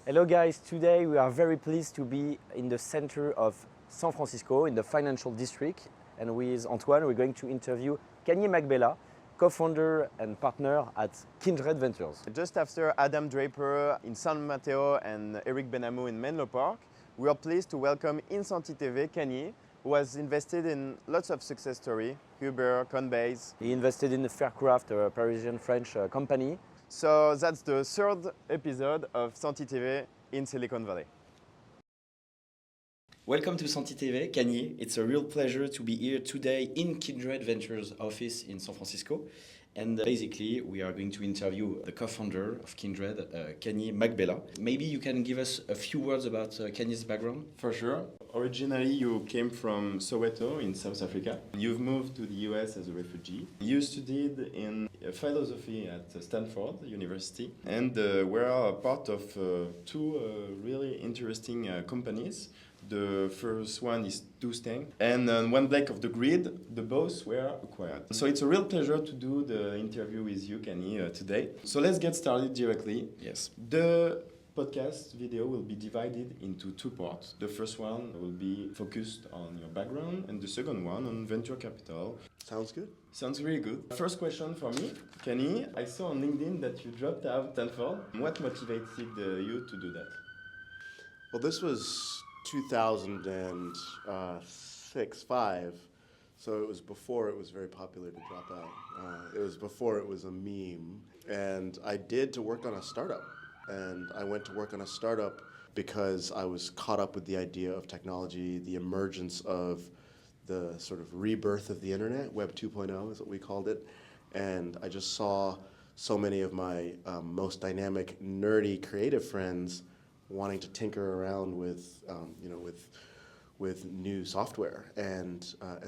Hello guys, today we are very pleased to be in the center of San Francisco in the financial district, and with Antoine we're going to interview Kanyi Maqubela, co-founder and partner at Kindred Ventures. Just after Adam Draper in San Mateo and Eric Benamou in Menlo Park, we are pleased to welcome in ITV Kanyi, who has invested in lots of success stories, Uber, Coinbase. He invested in Faircraft, a Parisian French company. So that's the third episode of ITV in Silicon Valley. Welcome to ITV, Kanyi. It's a real pleasure to be here today in Kindred Ventures office in San Francisco. And basically, we are going to interview the co-founder of Kindred, Kanyi Maqubela. Maybe you can give us a few words about Kanyi's background? For sure. Originally, you came from Soweto in South Africa. You've moved to the US as a refugee. You studied in philosophy at Stanford University and were a part of two really interesting companies. The first one is Stang, and on one block of the grid, the both were acquired. So it's a real pleasure to do the interview with you, Kanyi, today. So let's get started directly. Yes. The podcast video will be divided into two parts. The first one will be focused on your background, and the second one on venture capital. Sounds good. Sounds really good. First question for me, Kanyi. I saw on LinkedIn that you dropped out of Stanford. What motivated you to do that? Well, this was 2006-5, so it was before it was very popular to drop out. It was before it was a meme, and I did to work on a startup. And I went to work on a startup because I was caught up with the idea of technology, the emergence of the sort of rebirth of the internet. Web 2.0 is what we called it. And I just saw so many of my most dynamic, nerdy, creative friends wanting to tinker around with, with new software. And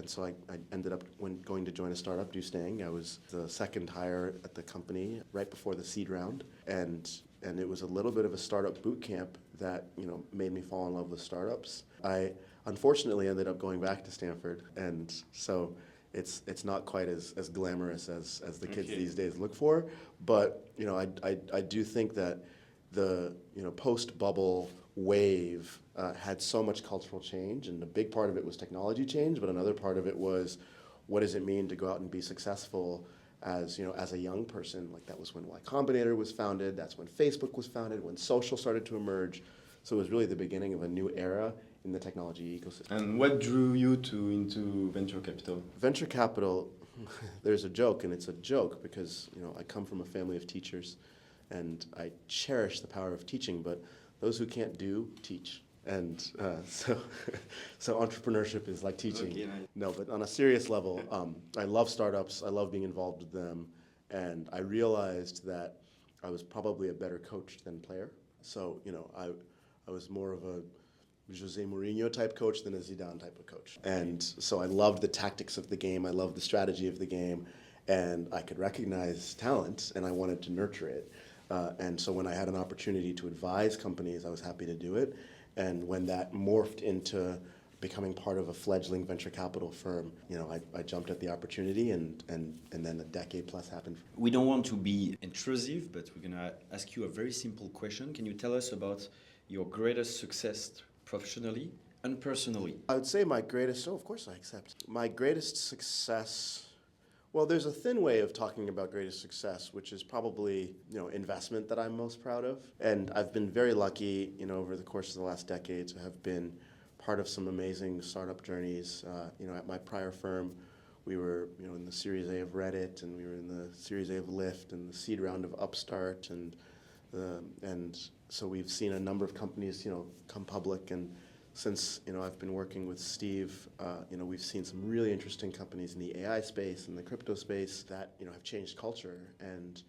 so I ended up going to join a startup, Stang. I was the second hire at the company right before the seed round. And it was a little bit of a startup boot camp that made me fall in love with startups. I unfortunately ended up going back to Stanford, and so it's not quite as glamorous as the kids these days look for. But I do think that the post-bubble wave had so much cultural change, and a big part of it was technology change, but another part of it was what does it mean to go out and be successful as a young person. Like, that was when Y Combinator was founded, that's when Facebook was founded, when social started to emerge. So it was really the beginning of a new era in the technology ecosystem. And what drew you into venture capital? Venture capital, there's a joke, and it's a joke because I come from a family of teachers, and I cherish the power of teaching, but those who can't do, teach. And so entrepreneurship is like teaching. Okay, nice. No, but on a serious level, I love startups. I love being involved with them. And I realized that I was probably a better coach than player. So, I was more of a Jose Mourinho type coach than a Zidane type of coach. And so I loved the tactics of the game. I loved the strategy of the game. And I could recognize talent, and I wanted to nurture it. And so when I had an opportunity to advise companies, I was happy to do it. And when that morphed into becoming part of a fledgling venture capital firm, I jumped at the opportunity, and then a decade plus happened. We don't want to be intrusive, but we're going to ask you a very simple question. Can you tell us about your greatest success professionally and personally? I would say my greatest, of course I accept. My greatest success, well, there's a thin way of talking about greatest success, which is probably, investment that I'm most proud of. And I've been very lucky, over the course of the last decade to have been part of some amazing startup journeys. At my prior firm, we were, in the Series A of Reddit, and we were in the Series A of Lyft, and the seed round of Upstart, and so we've seen a number of companies, come public. And since I've been working with Steve, we've seen some really interesting companies in the AI space and the crypto space that have changed culture. And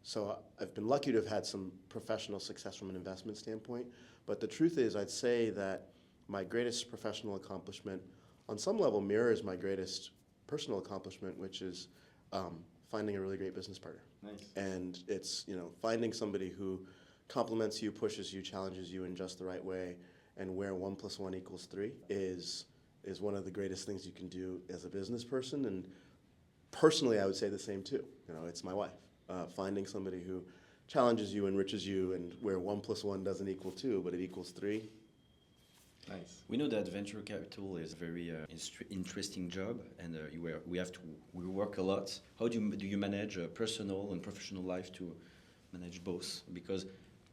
so I've been lucky to have had some professional success from an investment standpoint. But the truth is, I'd say that my greatest professional accomplishment, on some level, mirrors my greatest personal accomplishment, which is finding a really great business partner. Nice. And it's finding somebody who compliments you, pushes you, challenges you in just the right way, and where 1 + 1 = 3 is one of the greatest things you can do as a business person. And personally, I would say the same too. It's my wife. Finding somebody who challenges you, enriches you, and where 1 + 1 doesn't equal 2, but it equals 3. Nice. We know that venture capital is a very interesting job, and we work a lot. How do you manage personal and professional life to manage both? Because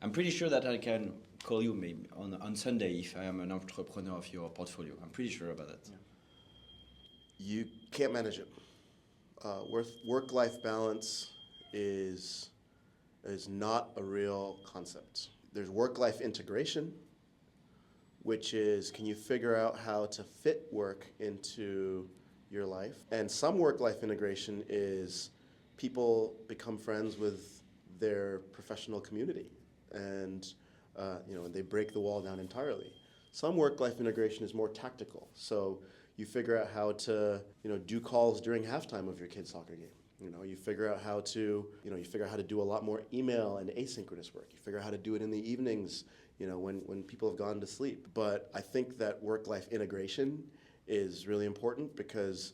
I'm pretty sure that I can call you maybe on Sunday if I am an entrepreneur of your portfolio. I'm pretty sure about that. Yeah. You can't manage it. Work-life balance is not a real concept. There's work-life integration, which is, can you figure out how to fit work into your life? And some work-life integration is people become friends with their professional community, and and they break the wall down entirely. Some work-life integration is more tactical. So you figure out how to do calls during halftime of your kid's soccer game. You figure out how to do a lot more email and asynchronous work. You figure out how to do it in the evenings, when people have gone to sleep. But I think that work-life integration is really important because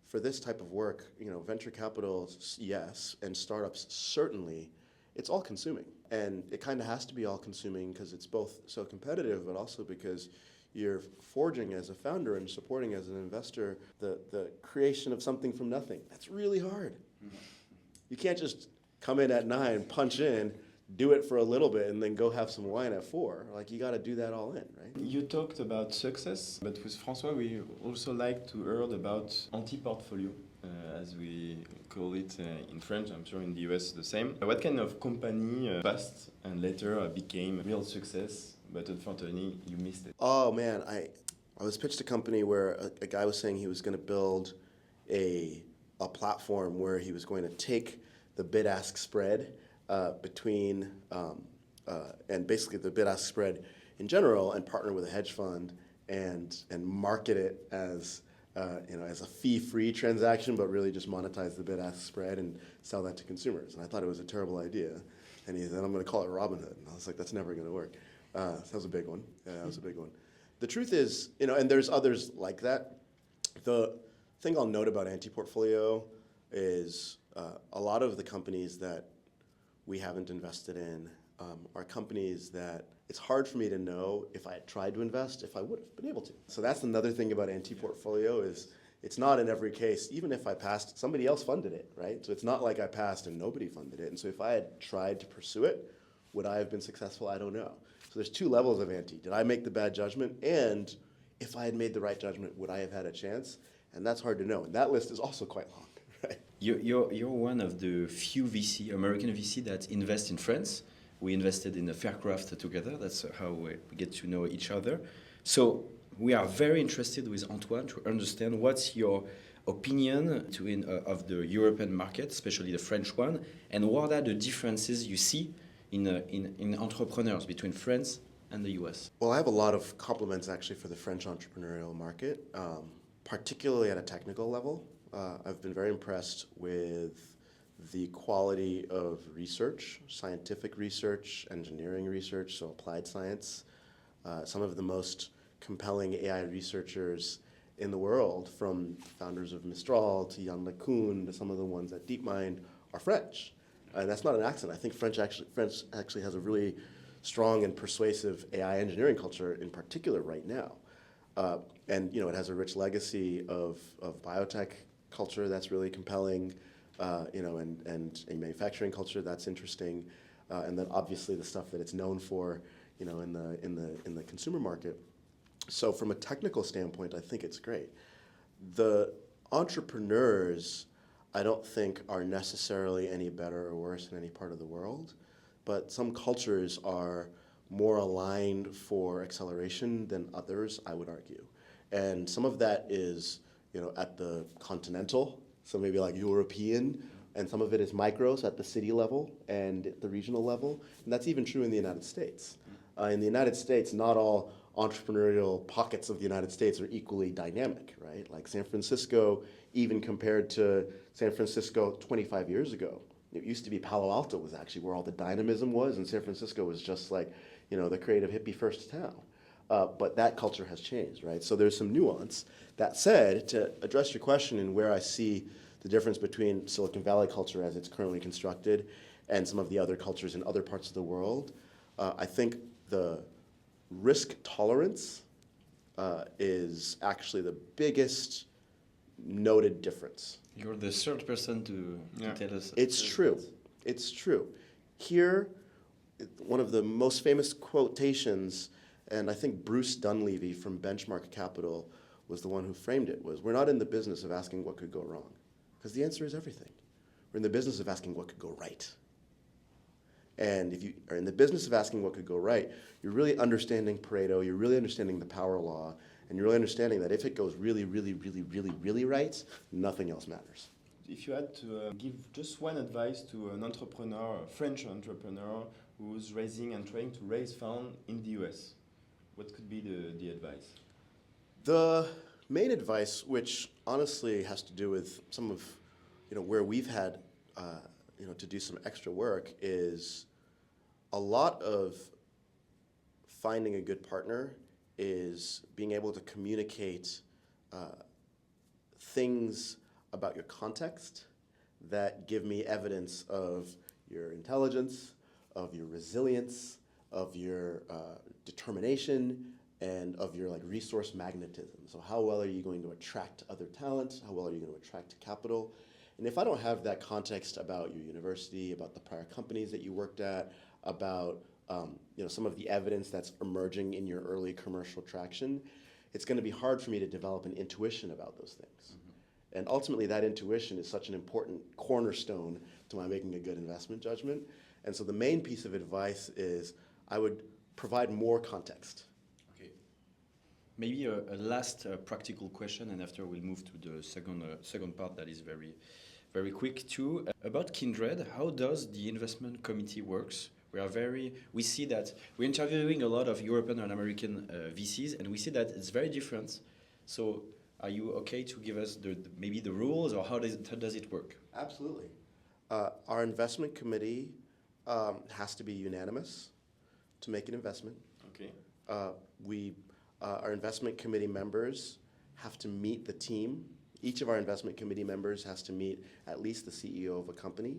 for this type of work, venture capital, yes, and startups, certainly, it's all consuming. And it kind of has to be all consuming because it's both so competitive, but also because you're forging as a founder and supporting as an investor the creation of something from nothing. That's really hard. You can't just come in at 9, punch in, do it for a little bit, and then go have some wine at 4. Like, you got to do that all in, right? You talked about success, but with François, we also like to hear about anti-portfolio, as we call it in French. I'm sure in the US the same. What kind of company passed and later became a real success, but unfortunately you missed it? Oh, man, I was pitched a company where a guy was saying he was going to build a platform where he was going to take the bid-ask spread between and basically the bid-ask spread in general, and partner with a hedge fund and market it as as a fee-free transaction, but really just monetize the bid-ask spread and sell that to consumers. And I thought it was a terrible idea. And he said, I'm going to call it Robinhood. And I was like, that's never going to work. So that was a big one. Yeah, that was a big one. The truth is, and there's others like that. The thing I'll note about anti-portfolio is a lot of the companies that we haven't invested in are companies that it's hard for me to know if I had tried to invest, if I would have been able to. So that's another thing about anti-portfolio is it's not in every case. Even if I passed, somebody else funded it, right? So it's not like I passed and nobody funded it. And so if I had tried to pursue it, would I have been successful? I don't know. So there's 2 levels of anti. Did I make the bad judgment? And if I had made the right judgment, would I have had a chance? And that's hard to know. And that list is also quite long, right? You're one of the few American VC that invest in France. We invested in the Faircraft together. That's how we get to know each other. So we are very interested with Antoine to understand what's your opinion of the European market, especially the French one, and what are the differences you see in entrepreneurs between France and the US? Well, I have a lot of compliments actually for the French entrepreneurial market, particularly at a technical level. I've been very impressed with the quality of research, scientific research, engineering research, so applied science. Some of the most compelling AI researchers in the world, from founders of Mistral to Yann LeCun to some of the ones at DeepMind, are French. And that's not an accident. I think French actually has a really strong and persuasive AI engineering culture in particular right now. And it has a rich legacy of biotech culture that's really compelling, and a manufacturing culture that's interesting, and then obviously the stuff that it's known for, in the consumer market. So from a technical standpoint, I think it's great. The entrepreneurs, I don't think, are necessarily any better or worse in any part of the world, but some cultures are more aligned for acceleration than others, I would argue. And some of that is, at the continental, so maybe like European, and some of it is micros at the city level and at the regional level. And that's even true in the United States. In the United States, not all entrepreneurial pockets of the United States are equally dynamic, right? Like San Francisco, even compared to San Francisco 25 years ago, it used to be Palo Alto was actually where all the dynamism was, and San Francisco was just like, the creative hippie first town. But that culture has changed, right? So there's some nuance. That said, to address your question and where I see the difference between Silicon Valley culture as it's currently constructed and some of the other cultures in other parts of the world, I think the risk tolerance is actually the biggest noted difference. You're the third person to tell us. It's true. It's true. Here, one of the most famous quotations, and I think Bruce Dunleavy from Benchmark Capital was the one who framed it, was, we're not in the business of asking what could go wrong, because the answer is everything. We're in the business of asking what could go right. And if you are in the business of asking what could go right, you're really understanding Pareto, you're really understanding the power law, and you're really understanding that if it goes really, really, really, really, really right, nothing else matters. If you had to give just one advice to an entrepreneur, a French entrepreneur, who's raising and trying to raise funds in the US, what could be the advice? The main advice, which honestly has to do with some of where we've had to do some extra work, is a lot of finding a good partner is being able to communicate things about your context that give me evidence of your intelligence, of your resilience, of your determination, and of your resource magnetism. So how well are you going to attract other talent? How well are you going to attract capital? And if I don't have that context about your university, about the prior companies that you worked at, about some of the evidence that's emerging in your early commercial traction, it's going to be hard for me to develop an intuition about those things. Mm-hmm. And ultimately, that intuition is such an important cornerstone to my making a good investment judgment. And so the main piece of advice is I would provide more context. Okay. Maybe a last practical question, and after we'll move to the second part that is very, very quick too. About Kindred, how does the investment committee works? We see that we're interviewing a lot of European and American VCs, and we see that it's very different. So are you okay to give us maybe the rules, or how does it work? Absolutely. Our investment committee has to be unanimous to make an investment. Okay. Our investment committee members have to meet the team. Each of our investment committee members has to meet at least the CEO of a company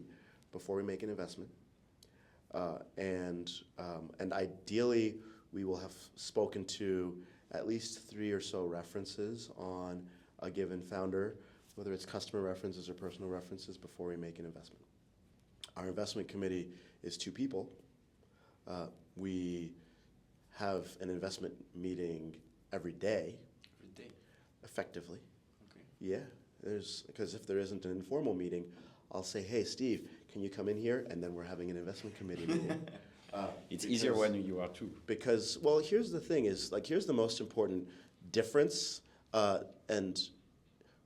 before we make an investment. And ideally, we will have spoken to at least 3 or so references on a given founder, whether it's customer references or personal references, before we make an investment. Our investment committee is 2 people. We have an investment meeting every day. Every day? Effectively. Okay. Yeah, because if there isn't an informal meeting, I'll say, hey, Steve, can you come in here? And then we're having an investment committee meeting. It's easier when you are 2. Because, well, here's the thing is, here's the most important difference. And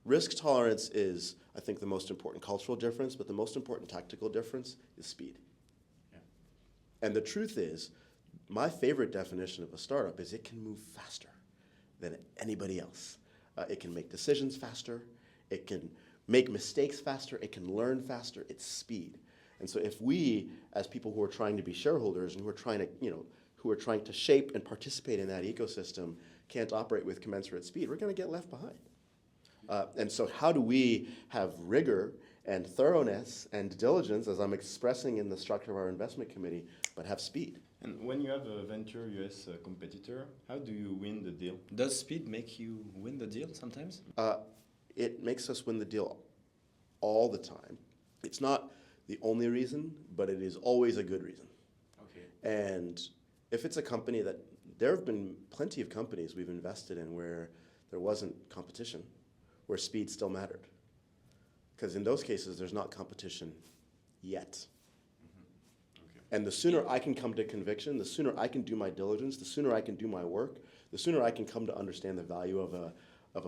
risk tolerance is, I think, the most important cultural difference, but the most important tactical difference is speed. Yeah. And the truth is, my favorite definition of a startup is it can move faster than anybody else. It can make decisions faster. It can make mistakes faster. It can learn faster. It's speed. And so if we, as people who are trying to be shareholders and who are trying to shape and participate in that ecosystem, can't operate with commensurate speed, we're going to get left behind. And so how do we have rigor and thoroughness and diligence, as I'm expressing in the structure of our investment committee, but have speed? And when you have a venture US competitor, how do you win the deal? Does speed make you win the deal sometimes? It makes us win the deal all the time. It's not the only reason, but it is always a good reason. Okay. And if it's a company that, there have been plenty of companies we've invested in where there wasn't competition, where speed still mattered. Because in those cases, there's not competition yet. Mm-hmm. Okay. And the sooner I can come to conviction, the sooner I can do my diligence, the sooner I can do my work, the sooner I can come to understand the value of a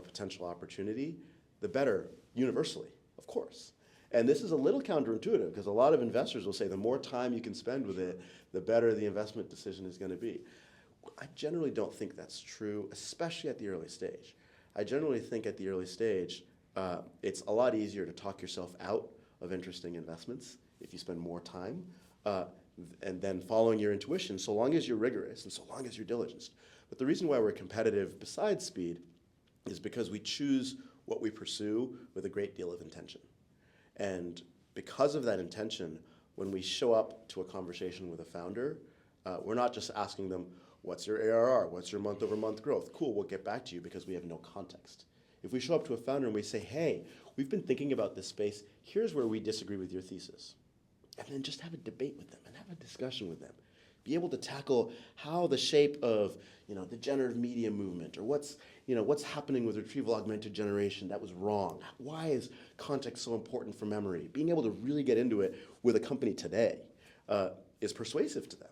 potential opportunity, the better, universally, of course. And this is a little counterintuitive, because a lot of investors will say the more time you can spend with it, the better the investment decision is going to be. I generally don't think that's true, especially at the early stage. I generally think at the early stage, it's a lot easier to talk yourself out of interesting investments if you spend more time, and then following your intuition, so long as you're rigorous and so long as you're diligent. But the reason why we're competitive besides speed is because we choose what we pursue with a great deal of intention. And because of that intention, when we show up to a conversation with a founder, we're not just asking them, what's your ARR? What's your month-over-month growth? Cool, we'll get back to you because we have no context. If we show up to a founder and we say, hey, we've been thinking about this space, here's where we disagree with your thesis. And then just have a debate with them and have a discussion with them. Be able to tackle how the shape of the generative media movement, or what's happening with retrieval augmented generation that was wrong. Why is context so important for memory? Being able to really get into it with a company today is persuasive to them.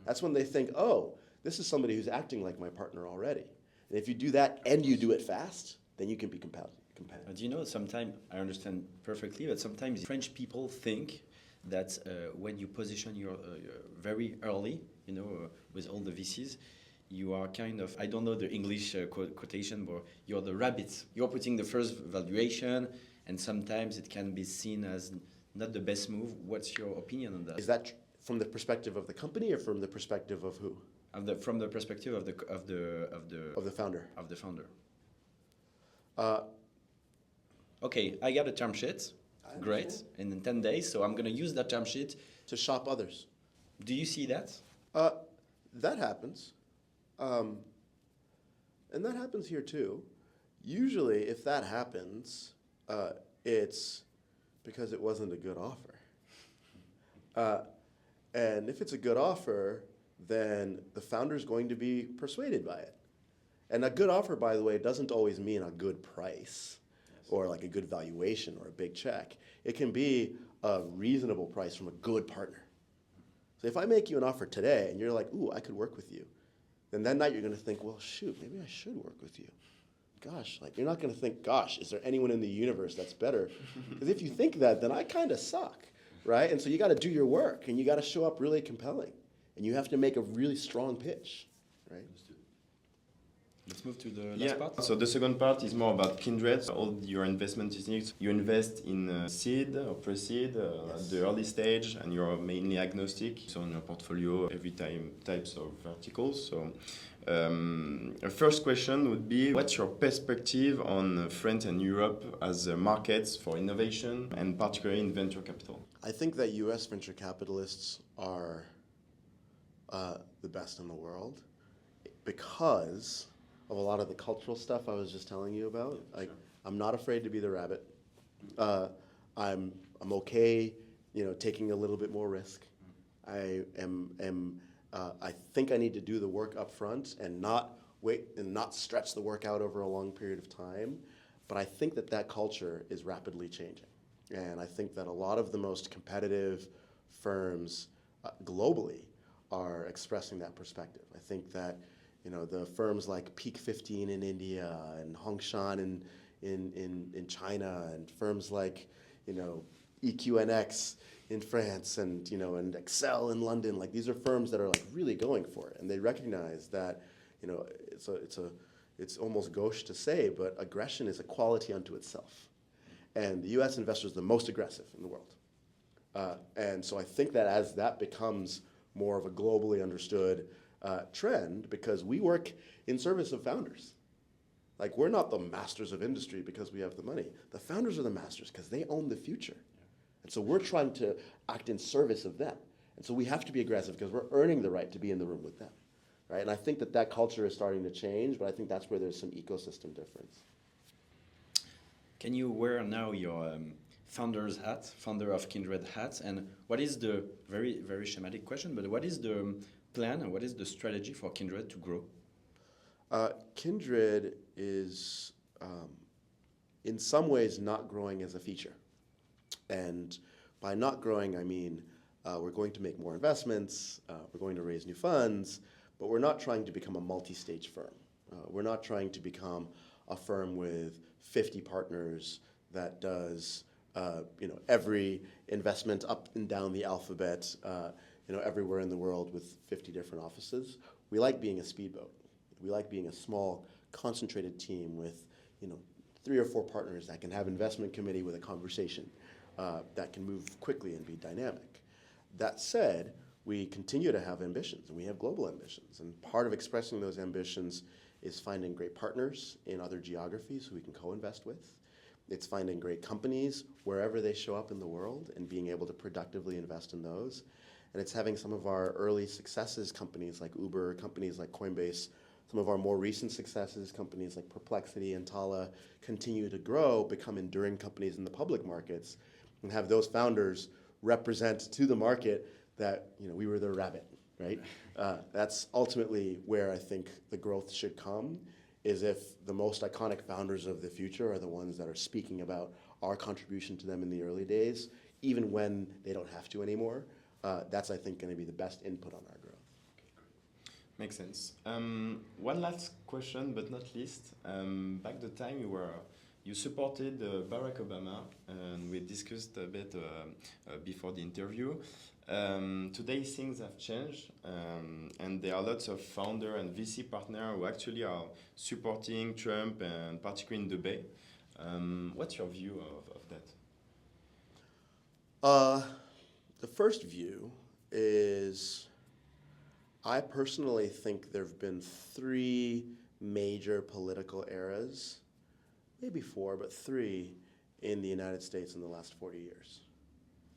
That's when they think, oh, this is somebody who's acting like my partner already. And if you do that and you do it fast, then you can be competitive. Do you know, sometimes, I understand perfectly, but sometimes French people think that when you position your very early, with all the VCs, you are kind of, I don't know the English quotation, but you're the rabbits. You're putting the first valuation, and sometimes it can be seen as not the best move. What's your opinion on that? Is that from the perspective of the company or from the perspective of who? From the perspective of the founder. Of the founder. Okay, I got a term sheet. Great. In 10 days, so I'm going to use that term sheet to shop others. Do you see that? That happens. And that happens here too. Usually, if that happens, it's because it wasn't a good offer. And if it's a good offer, then the founder's going to be persuaded by it. And a good offer, by the way, doesn't always mean a good price or like a good valuation or a big check. It can be a reasonable price from a good partner. So if I make you an offer today and you're like, ooh, I could work with you, then that night you're going to think, well, shoot, maybe I should work with you. Gosh, like you're not going to think, gosh, is there anyone in the universe that's better? Because if you think that, then I kind of suck, right? And so you got to do your work and you got to show up really compelling. And you have to make a really strong pitch, right? Let's move to the last part. So the second part is more about Kindred. All your investment techniques. You invest in seed or pre-seed at the early stage, and you're mainly agnostic. So in your portfolio, every types of verticals. So a first question would be, what's your perspective on France and Europe as markets for innovation, and particularly in venture capital? I think that U.S. venture capitalists are the best in the world because of a lot of the cultural stuff I was just telling you about. Like, I'm not afraid to be the rabbit. I'm okay, taking a little bit more risk. I think I need to do the work up front and not wait and not stretch the work out over a long period of time. But I think that culture is rapidly changing. And I think that a lot of the most competitive firms globally are expressing that perspective. I think that the firms like Peak 15 in India and Hongshan in China, and firms like EQNX in France and Excel in London, like these are firms that are like really going for it, and they recognize that it's almost gauche to say, but aggression is a quality unto itself, and the U.S. investor is the most aggressive in the world, and so I think that as that becomes more of a globally understood trend, because we work in service of founders. Like, we're not the masters of industry because we have the money. The founders are the masters because they own the future. And so we're trying to act in service of them. And so we have to be aggressive because we're earning the right to be in the room with them, right? And I think that culture is starting to change, but I think that's where there's some ecosystem difference. Can you wear now your founder's hat, founder of Kindred hat, and what is the, very, very schematic question, but what is the plan and what is the strategy for Kindred to grow? Kindred is, in some ways, not growing as a feature. And by not growing, I mean we're going to make more investments, we're going to raise new funds, but we're not trying to become a multi-stage firm. We're not trying to become a firm with 50 partners that does every investment up and down the alphabet, everywhere in the world with 50 different offices. We like being a speedboat. We like being a small, concentrated team with 3 or 4 partners that can have investment committee with a conversation that can move quickly and be dynamic. That said, we continue to have ambitions, and we have global ambitions. And part of expressing those ambitions is finding great partners in other geographies who we can co-invest with. It's finding great companies wherever they show up in the world and being able to productively invest in those. And it's having some of our early successes, companies like Uber, companies like Coinbase, some of our more recent successes, companies like Perplexity and Tala, continue to grow, become enduring companies in the public markets, and have those founders represent to the market that we were their rabbit, right? That's ultimately where I think the growth should come, is if the most iconic founders of the future are the ones that are speaking about our contribution to them in the early days, even when they don't have to anymore. That's, I think, going to be the best input on our growth. Makes sense. One last question, but not least. Back the time you supported Barack Obama, and we discussed a bit before the interview. Today things have changed, and there are lots of founder and VC partners who actually are supporting Trump, and particularly in the Bay. What's your view of that? The first view is, I personally think there have been three major political eras, maybe four, but three, in the United States in the last 40 years.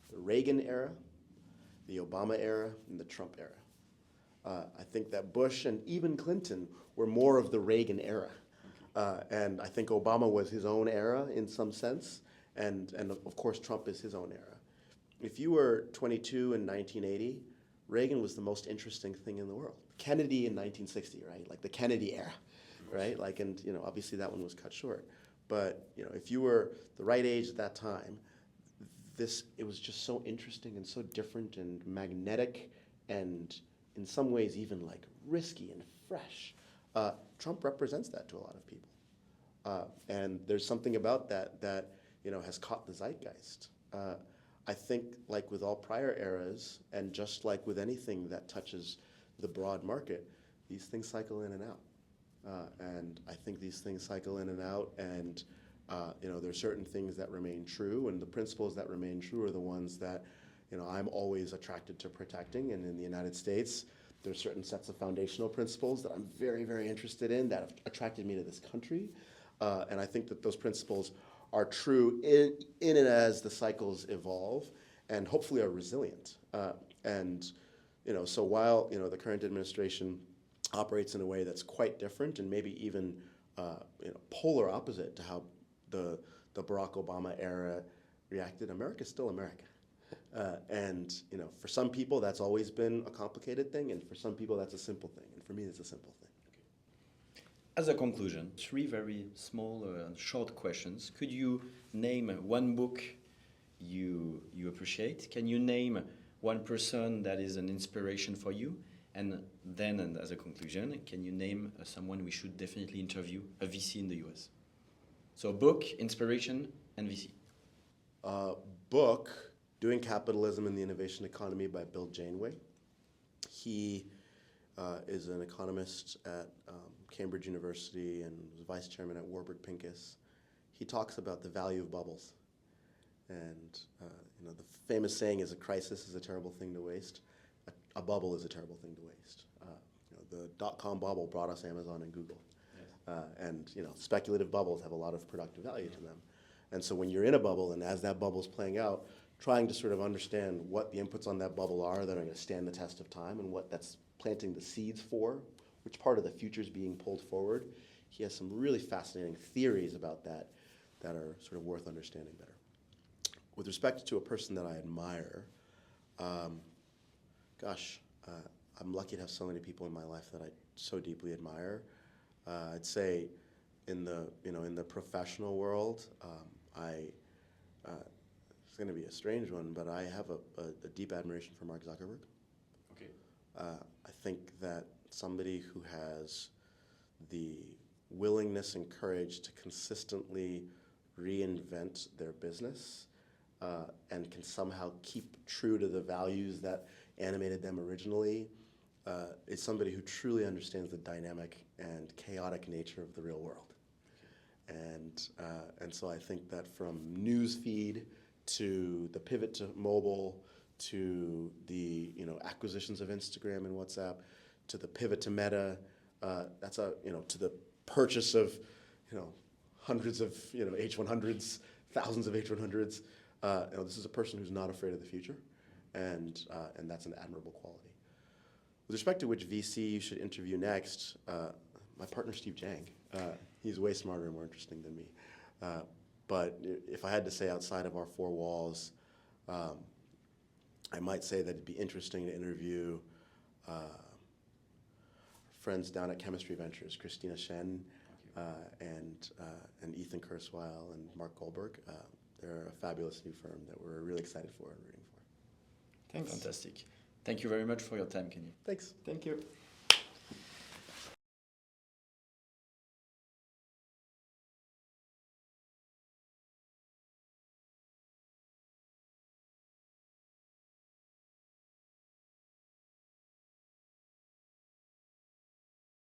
The Reagan era, the Obama era, and the Trump era. I think that Bush and even Clinton were more of the Reagan era. And I think Obama was his own era in some sense, and of course Trump is his own era. If you were 22 in 1980, Reagan was the most interesting thing in the world. Kennedy in 1960, right? Like the Kennedy era, right? Like, and obviously that one was cut short. But if you were the right age at that time, it was just so interesting and so different and magnetic, and in some ways even like risky and fresh. Trump represents that to a lot of people, and there's something about that has caught the zeitgeist. I think, like with all prior eras, and just like with anything that touches the broad market, these things cycle in and out. And I think these things cycle in and out, and there are certain things that remain true, and the principles that remain true are the ones that I'm always attracted to protecting. And in the United States, there are certain sets of foundational principles that I'm very, very interested in that have attracted me to this country. And I think that those principles are true in and as the cycles evolve, and hopefully are resilient. So while the current administration operates in a way that's quite different, and maybe even polar opposite to how the Barack Obama era reacted, America's still America. For some people that's always been a complicated thing, and for some people that's a simple thing, and for me it's a simple thing. As a conclusion, three very small and short questions. Could you name one book you appreciate? Can you name one person that is an inspiration for you? And then, and as a conclusion, can you name someone we should definitely interview, a VC in the US? So book, inspiration, and VC. Book, Doing Capitalism in the Innovation Economy by Bill Janeway. He is an economist at Cambridge University and was vice chairman at Warburg Pincus. He talks about the value of bubbles. And the famous saying is, a crisis is a terrible thing to waste. A bubble is a terrible thing to waste. The dot-com bubble brought us Amazon and Google. Yes. And speculative bubbles have a lot of productive value to them. And so when you're in a bubble, and as that bubble's playing out, trying to sort of understand what the inputs on that bubble are that are going to stand the test of time, and what that's planting the seeds for, which part of the future is being pulled forward. He has some really fascinating theories about that are sort of worth understanding better. With respect to a person that I admire, I'm lucky to have so many people in my life that I so deeply admire. I'd say in the professional world, it's going to be a strange one, but I have a deep admiration for Mark Zuckerberg. Okay. I think that somebody who has the willingness and courage to consistently reinvent their business and can somehow keep true to the values that animated them originally is somebody who truly understands the dynamic and chaotic nature of the real world. And so I think that from newsfeed to the pivot to mobile, to the acquisitions of Instagram and WhatsApp, to the pivot to Meta, to the purchase of hundreds of H100s, thousands of H100s. This is a person who's not afraid of the future, and that's an admirable quality. With respect to which VC you should interview next, my partner Steve Jang. He's way smarter and more interesting than me. But if I had to say outside of our four walls, I might say that it'd be interesting to interview friends down at Chemistry Ventures, Christina Shen and Ethan Kurzweil and Mark Goldberg. They're a fabulous new firm that we're really excited for and rooting for. Thanks. Fantastic. Thank you very much for your time, Kanyi. Thanks. Thank you.